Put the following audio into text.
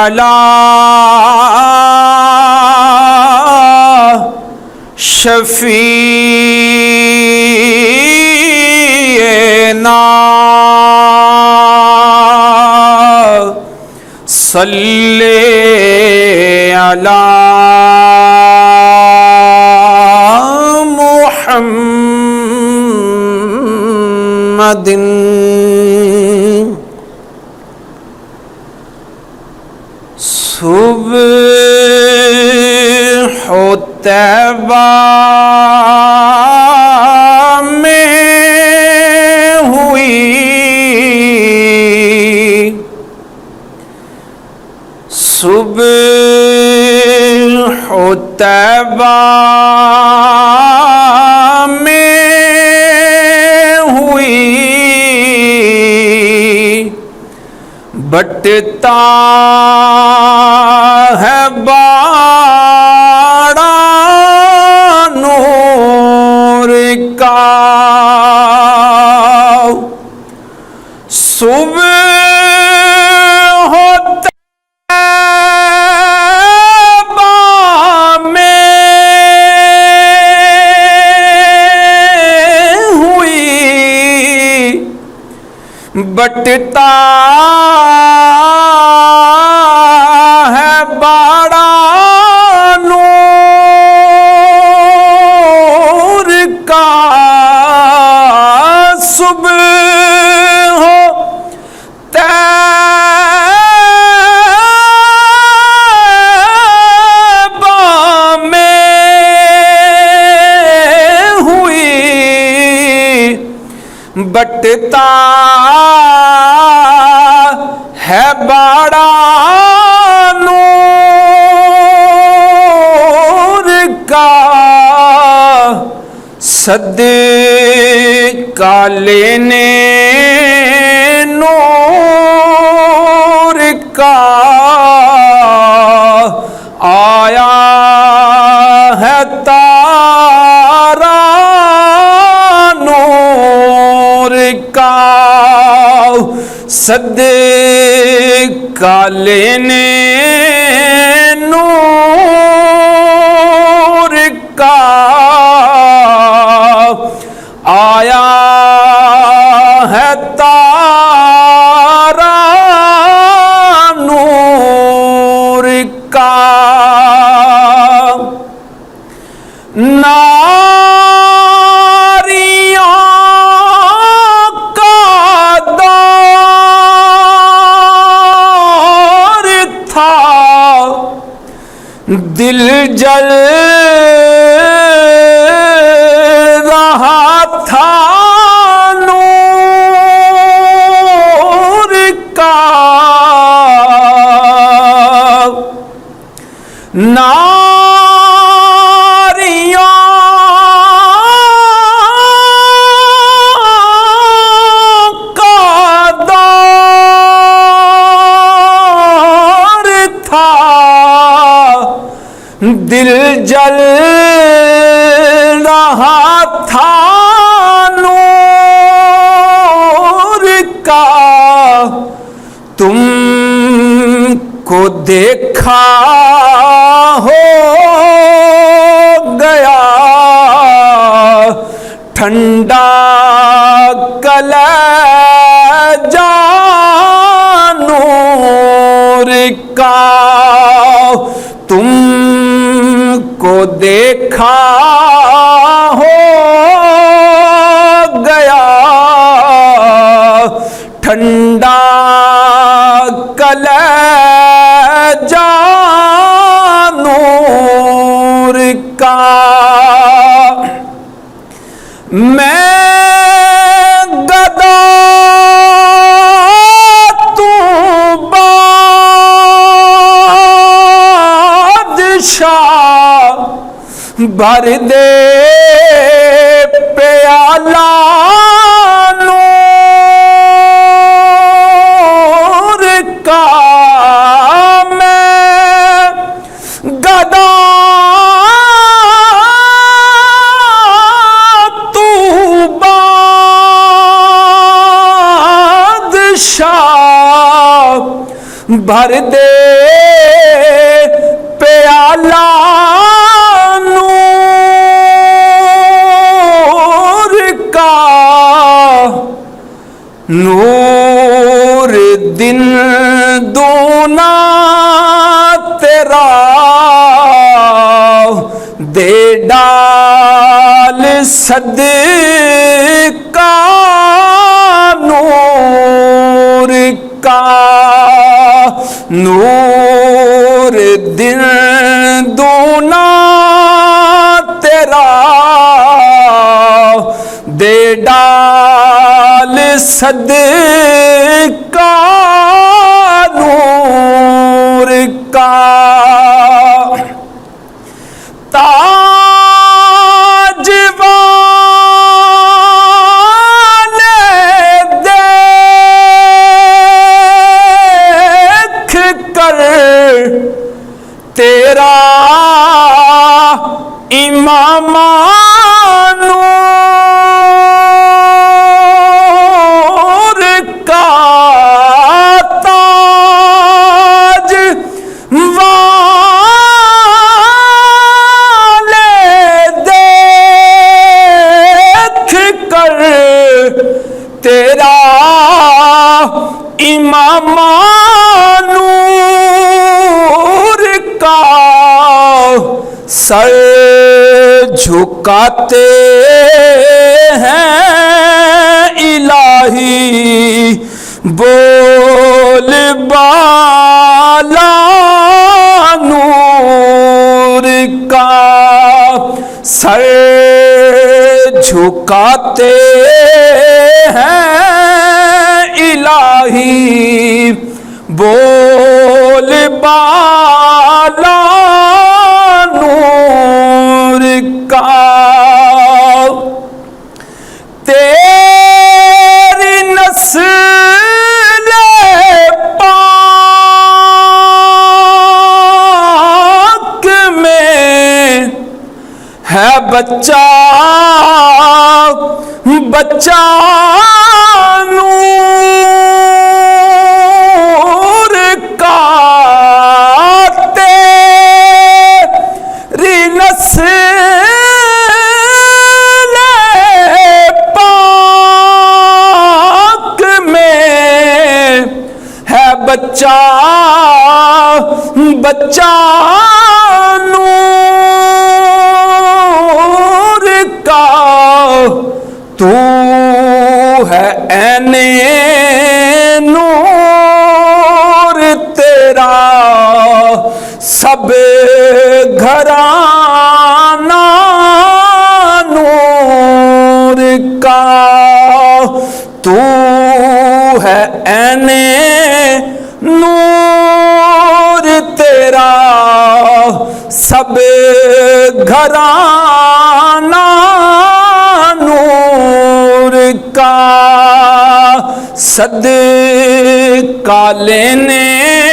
علی شفیعنا صلی علی محمد صبح طیبہ میں ہوئی صبح طیبہ میں ہوئی بٹتا ہے باڑا نور کا صبح بٹتا ہے باڑا نور کا صبح ہو طیبہ میں ہوئی بٹتا ہے باڑا نور کا صدقہ لینے نور کا آیا ہے تارا نور کا صدقہ لینے نور کا آیا ہے تارا نور کا دل جل رہا تھا نور کا ناریوں کا دور تھا دل جل رہا تھا نور کا تم کو دیکھا ہو گیا ٹھنڈا کلیجہ نور کا تم کو دیکھا ہو گیا ٹھنڈا کلیجہ نور کا میں گدا تو بادشاہ بھر دے پیالہ نور کا میں گدا تو بادشاہ بھر دے والا نور کا نور دن دونا تیرا دے ڈال صدقہ نور کا نور دن دونا تیرا دے ڈال صدقہ نور کا تاج والے دیکھ کر تیرا امام نور کا تاج والے دیکھ کر تیرا امام نور کا سر جھکاتے ہیں الہی بول بالا نور کا سر جھکاتے ہیں الہی بول بالا نور کا تیری نسل پاک میں ہے بچہ بچہ نور کا تیری نسل پاک میں ہے بچہ بچہ نور کا تو ہے عین نور تیرا سب گھرانہ نور کا تو ہے عین نور تیرا سب گھرانہ نور کا صدقہ لینے